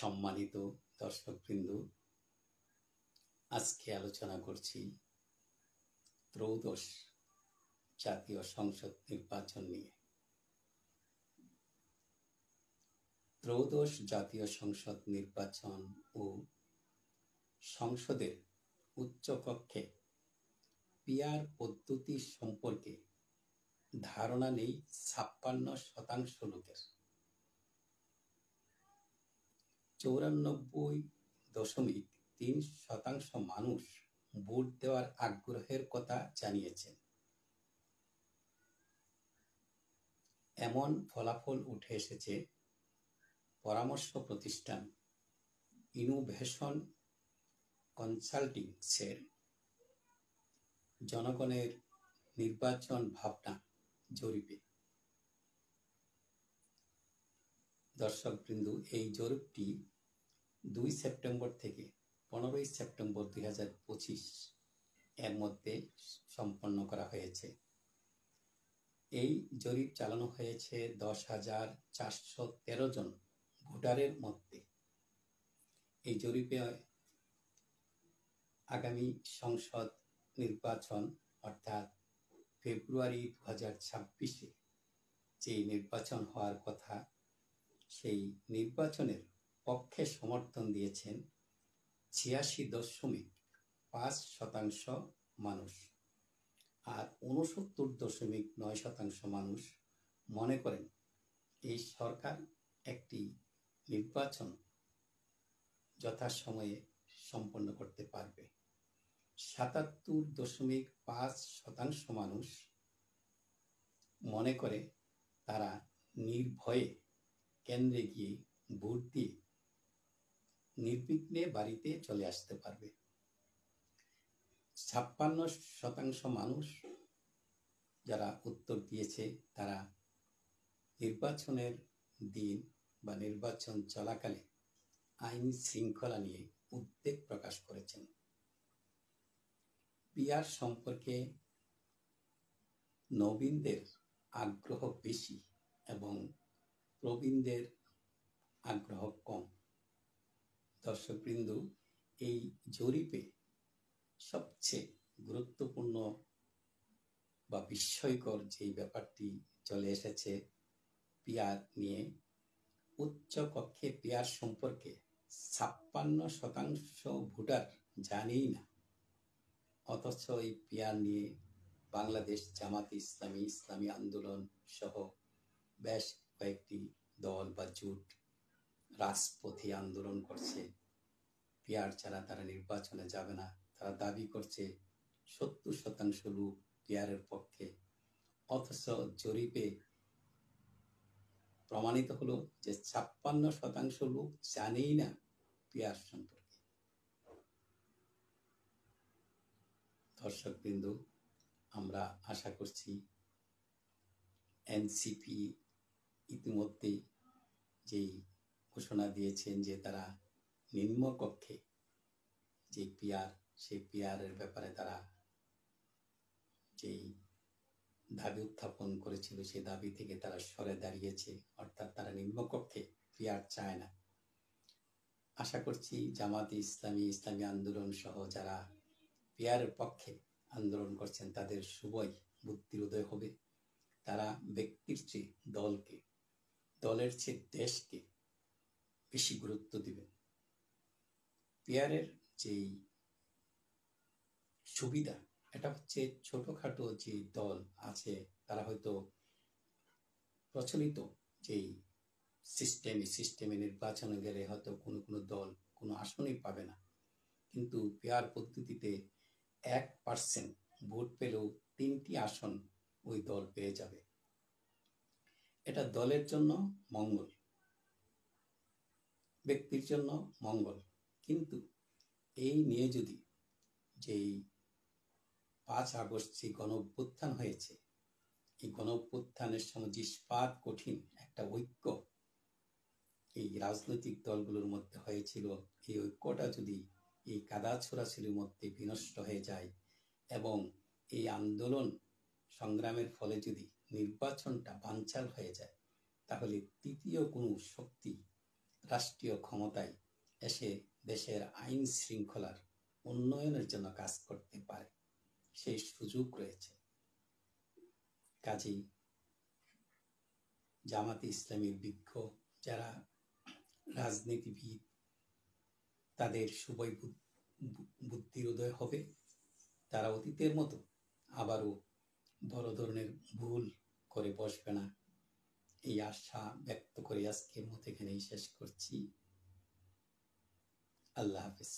সম্মানিত দর্শকবৃন্দ, আজকে আলোচনা করছি ত্রয়োদশ জাতীয় সংসদ নির্বাচন নিয়ে। ত্রয়োদশ জাতীয় সংসদ নির্বাচন ও সংসদের উচ্চকক্ষে পিআর পদ্ধতি সম্পর্কে ধারণা নেই ৫৬% লোকের। ৯৪.৩% মানুষ ভোট দেওয়ার আগ্রহের কথা জানিয়েছেন। এমন ফলাফল উঠে এসেছে পরামর্শ প্রতিষ্ঠান ইনোভেশন কনসাল্টিংসের জনগণের নির্বাচন ভাবনা জরিপে। দর্শকবৃন্দ, এই জরিপটি ২ সেপ্টেম্বর থেকে ১৫ সেপ্টেম্বর ২০২৫ এর মধ্যে সম্পন্ন করা হয়েছে। এই জরিপ চালানো হয়েছে ১০,৪১৩ জন ভোটারের মধ্যে। এই জরিপে আগামী সংসদ নির্বাচন অর্থাৎ ফেব্রুয়ারি ২০২৬-এ যে নির্বাচন হওয়ার কথা, সেই নির্বাচনের পক্ষে সমর্থন দিয়েছেন ৮৬.৫% মানুষ, আর ৬৯.৯% মানুষ মনে করেন এই সরকার একটি নির্বাচন যথাসময়ে সম্পন্ন করতে পারবে। ৭৭.৫% মানুষ মনে করে তারা নির্ভয়ে কেন্দ্রে গিয়ে ভোট দিয়ে নির্বিঘ্নে বাড়িতে চলে আসতে পারবে। ৫৬% মানুষ যারা উত্তর দিয়েছে, তারা নির্বাচনের দিন বা নির্বাচন চলাকালে আইন শৃঙ্খলা নিয়ে উদ্বেগ প্রকাশ করেছেন। পিআর সম্পর্কে নবীনদের আগ্রহ বেশি এবং প্রবীণদের আগ্রহ কম। দর্শকবৃন্দ, এই জরিপে সবচেয়ে গুরুত্বপূর্ণ বা বিস্ময়কর যে ব্যাপারটি চলে এসেছে পিআর নিয়ে, উচ্চ কক্ষে পিআর সম্পর্কে ৫৬% ভোটার জানেই না। অথচ এই পিআর নিয়ে বাংলাদেশ জামাতে ইসলামী, ইসলামী আন্দোলন সহ বেশ কয়েকটি দল বা জোট রাজপথে আন্দোলন করছে। পিআর ছাড়া তারা নির্বাচনে যাবে না। তারা দাবি করছে ৭০% লোক পিআরের পক্ষে। অথচ জরিপে প্রমাণিত হলো যে ৫৬% লোক জানেই না পিআর সম্পর্কে। দর্শকবৃন্দ, আমরা আশা করছি এনসিপি ইতিমধ্যে যেই ঘোষণা দিয়েছেন যে তারা নিম্নকক্ষে যে পিআর, সেই পিআরের ব্যাপারে তারা যেই দাবি উত্থাপন করেছিল, সেই দাবি থেকে তারা সরে দাঁড়িয়েছে, অর্থাৎ তারা নিম্নকক্ষে পিআর চায় না। আশা করছি জামাতে ইসলামী, ইসলামী আন্দোলন সহ যারা পিআরের পক্ষে আন্দোলন করছেন তাদের শুভই বুদ্ধির উদয় হবে। তারা ব্যক্তির চেয়ে দলকে, দলের চেয়ে দেশকে বেশি গুরুত্ব দিবেন। পিআরের যেই সুবিধা, এটা হচ্ছে ছোটখাটো যে দল আছে তারা হয়তো প্রচলিত যেই সিস্টেমে নির্বাচনে গেলে হয়তো কোনো দল কোনো আসনই পাবে না, কিন্তু পিআর পদ্ধতিতে 1% ভোট পেলেও 3টি আসন ওই দল পেয়ে যাবে। এটা দলের জন্য মঙ্গল, ব্যক্তির জন্য মঙ্গল। কিন্তু এই নিয়ে যদি যেই ৫ আগস্ট যে গণঅভ্যুত্থান হয়েছে, এই গণঅভ্যুত্থানের সময় যে ইস্পাত কঠিন একটা ঐক্য এই রাজনৈতিক দলগুলোর মধ্যে হয়েছিল, এই ঐক্যটা যদি এই কাদা ছোড়াছুড়ির মধ্যে বিনষ্ট হয়ে যায় এবং এই আন্দোলন সংগ্রামের ফলে যদি নির্বাচনটা বানচাল হয়ে যায়, তাহলে তৃতীয় কোনো শক্তি রাষ্ট্রীয় ক্ষমতায় এসে দেশের আইন শৃঙ্খলার উন্নয়নের জন্য কাজ করতে পারে, সেই সুযোগ রয়েছে। কাজেই জামাতে ইসলামীর বিজ্ঞ যারা রাজনীতিবিদ, তাদের শুভই বুদ্ধির উদয় হবে। তারা অতীতের মতো আবারও বড় ধরনের ভুল করে বসবে না, এই আশা ব্যক্ত করে আজকের মতো এখানেই শেষ করছি। আল্লাহ হাফেজ।